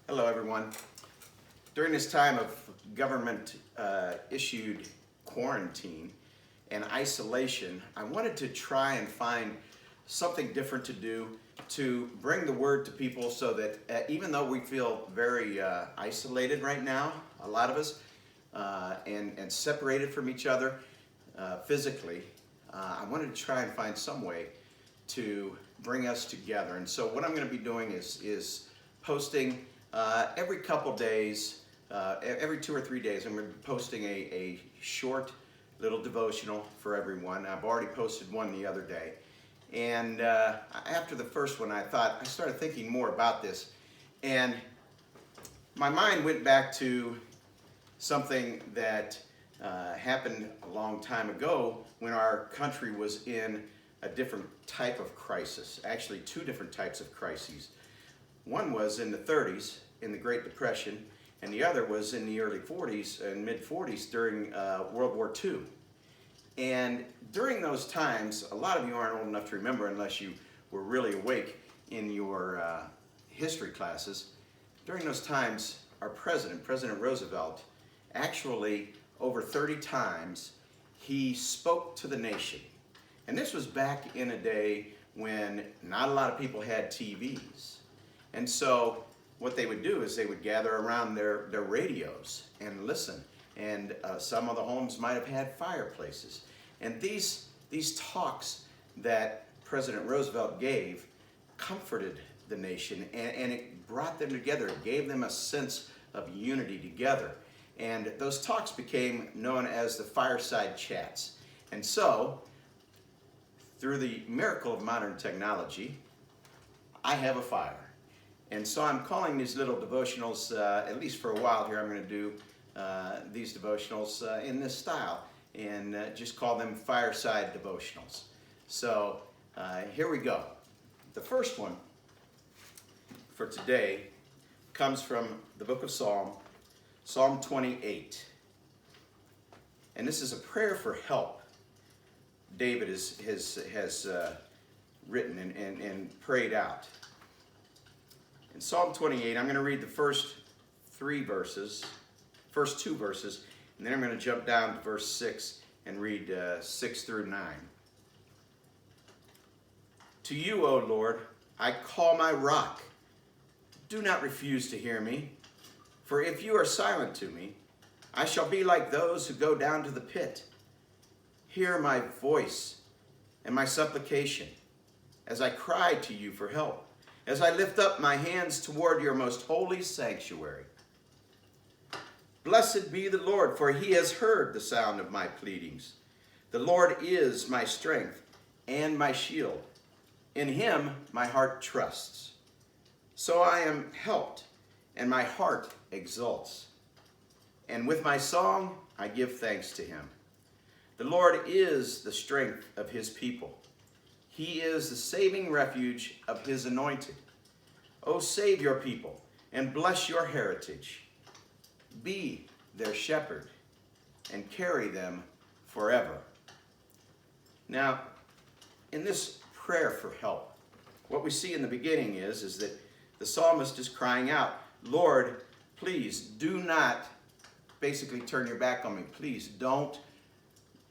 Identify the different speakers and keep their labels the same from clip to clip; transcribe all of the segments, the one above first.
Speaker 1: Hello, everyone. During this time of government issued quarantine and isolation, I wanted to try and find something different to do to bring the word to people so that even though we feel very isolated right now, a lot of us, and separated from each other physically, I wanted to try and find some way to bring us together. And so what I'm going to be doing is posting every couple days, every 2 or 3 days, I'm going to be posting a short little devotional for everyone. I've already posted one the other day. And after the first one, I started thinking more about this. And my mind went back to something that happened a long time ago when our country was in a different type of crisis. Actually, two different types of crises. One was in the 30s, in the Great Depression, and the other was in the early 40s and mid-40s during World War II. And during those times, a lot of you aren't old enough to remember unless you were really awake in your history classes. During those times, our president, President Roosevelt, actually over 30 times, he spoke to the nation. And this was back in a day when not a lot of people had TVs. And so what they would do is they would gather around their radios and listen. And some of the homes might have had fireplaces. And these talks that President Roosevelt gave comforted the nation, and it brought them together. It gave them a sense of unity together. And those talks became known as the Fireside Chats. And so, through the miracle of modern technology, I have a fire. And so I'm calling these little devotionals, at least for a while here, I'm going to do these devotionals in this style and just call them Fireside Devotionals. So here we go. The first one for today comes from the book of Psalm 28. And this is a prayer for help David has written and prayed out. In Psalm 28, I'm going to read the first two verses, and then I'm going to jump down to verse 6 and read 6 through 9. To you, O Lord, I call my rock. Do not refuse to hear me. For if you are silent to me, I shall be like those who go down to the pit. Hear my voice and my supplication as I cry to you for help, as I lift up my hands toward your most holy sanctuary. Blessed be the Lord, for he has heard the sound of my pleadings. The Lord is my strength and my shield. In him my heart trusts. So I am helped, and my heart exults. And with my song I give thanks to him. The Lord is the strength of his people. He is the saving refuge of his anointed. O save your people and bless your heritage. Be their shepherd and carry them forever. Now, in this prayer for help, what we see in the beginning is that the psalmist is crying out, Lord, please do not basically turn your back on me. Please don't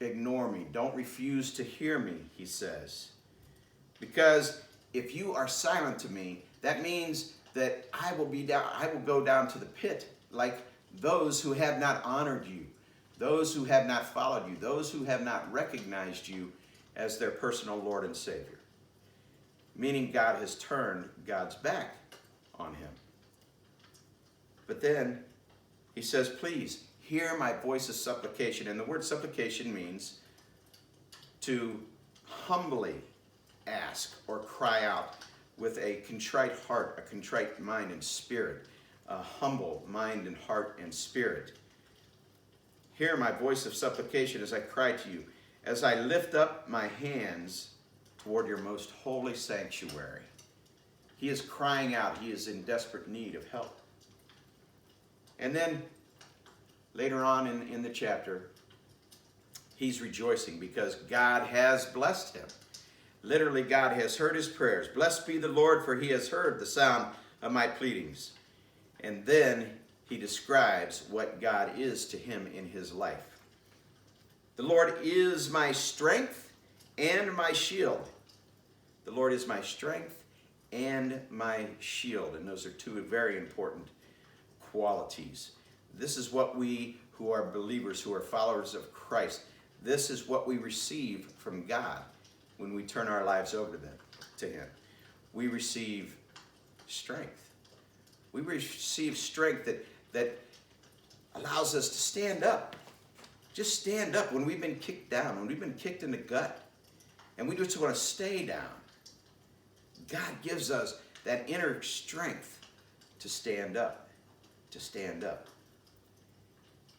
Speaker 1: ignore me. Don't refuse to hear me, he says. Because if you are silent to me, that means that I will go down to the pit like those who have not honored you, those who have not followed you, those who have not recognized you as their personal Lord and Savior. Meaning God has turned God's back on him. But then he says, please hear my voice of supplication. And the word supplication means to humbly ask or cry out with a contrite heart, a contrite mind and spirit, a humble mind and heart and spirit. Hear my voice of supplication as I cry to you, as I lift up my hands toward your most holy sanctuary. He is crying out. He is in desperate need of help. And then later on in the chapter, he's rejoicing because God has blessed him. Literally, God has heard his prayers. Blessed be the Lord, for he has heard the sound of my pleadings. And then he describes what God is to him in his life. The Lord is my strength and my shield. The Lord is my strength and my shield. And those are two very important qualities. This is what we who are believers, who are followers of Christ, this is what we receive from God when we turn our lives over to him. We receive strength. We receive strength that allows us to stand up. Just stand up when we've been kicked down, when we've been kicked in the gut, and we just want to stay down. God gives us that inner strength to stand up, to stand up.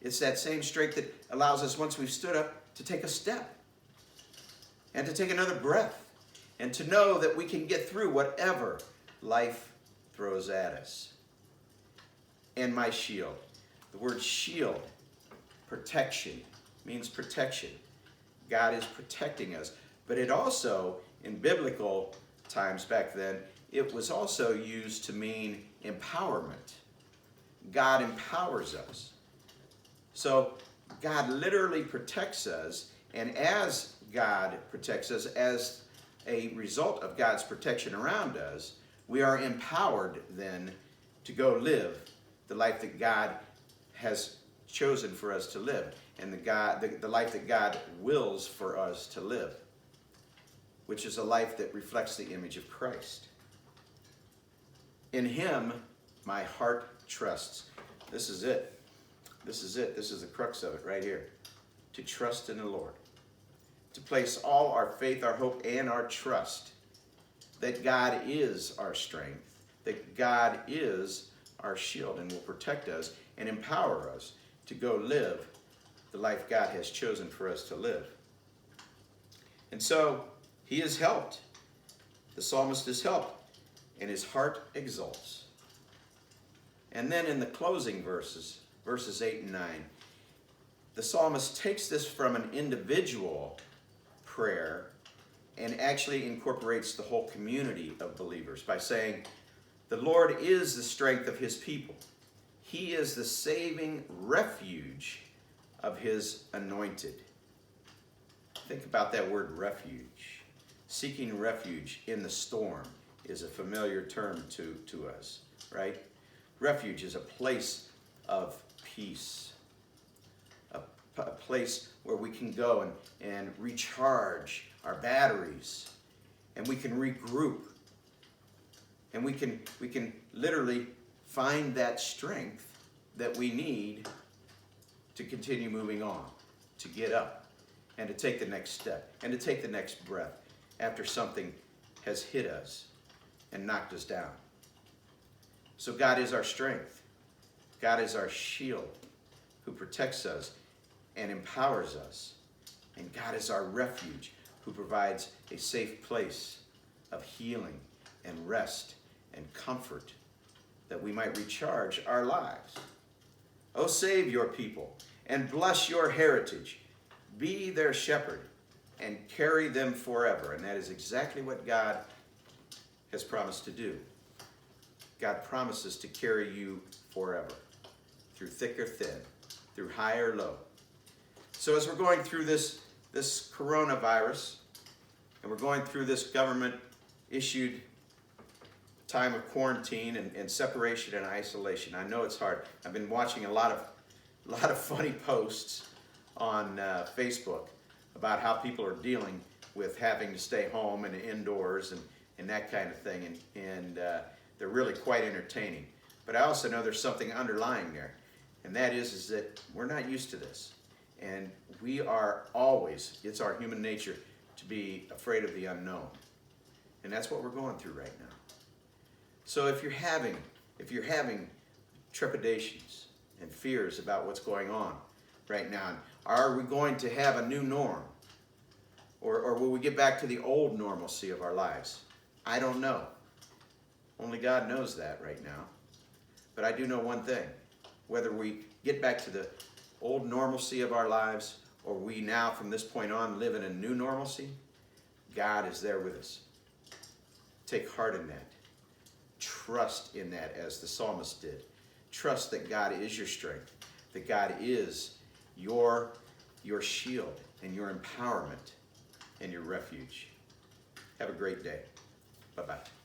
Speaker 1: It's that same strength that allows us, once we've stood up, to take a step and to take another breath and to know that we can get through whatever life throws at us. And my shield. The word shield, protection, means protection. God is protecting us. But it also, in biblical times back then, it was also used to mean empowerment. God empowers us. So God literally protects us, and as God protects us, as a result of God's protection around us, we are empowered then to go live the life that God has chosen for us to live, and the life that God wills for us to live, which is a life that reflects the image of Christ. In him, my heart trusts. This is it. This is it. This is the crux of it right here. To trust in the Lord. To place all our faith, our hope, and our trust that God is our strength, that God is our shield and will protect us and empower us to go live the life God has chosen for us to live. And so he is helped. The psalmist is helped, and his heart exults. And then in the closing verses 8 and 9, the psalmist takes this from an individual prayer and actually incorporates the whole community of believers by saying, the Lord is the strength of his people. He is the saving refuge of his anointed. Think about that word refuge. Seeking refuge in the storm is a familiar term to us, right? Refuge is a place of peace, a place where we can go and recharge our batteries, and we can regroup, and we can literally find that strength that we need to continue moving on, to get up, and to take the next step, and to take the next breath after something has hit us and knocked us down. So God is our strength. God is our shield who protects us and empowers us. And God is our refuge who provides a safe place of healing and rest and comfort that we might recharge our lives. Oh, save your people and bless your heritage. Be their shepherd and carry them forever. And that is exactly what God has promised to do. God promises to carry you forever, through thick or thin, through high or low. So as we're going through this coronavirus, and we're going through this government-issued time of quarantine and separation and isolation, I know it's hard. I've been watching a lot of funny posts on Facebook about how people are dealing with having to stay home and indoors and that kind of thing, and they're really quite entertaining. But I also know there's something underlying there, and that is that we're not used to this. And we are always, it's our human nature to be afraid of the unknown. And that's what we're going through right now. So if you're having trepidations and fears about what's going on right now, are we going to have a new norm? Or will we get back to the old normalcy of our lives? I don't know. Only God knows that right now. But I do know one thing. Whether we get back to the old normalcy of our lives, or we now from this point on live in a new normalcy, God is there with us. Take heart in that. Trust in that, as the psalmist did. trust that God is your strength, that God is your shield and your empowerment and your refuge. Have a great day. Bye-bye.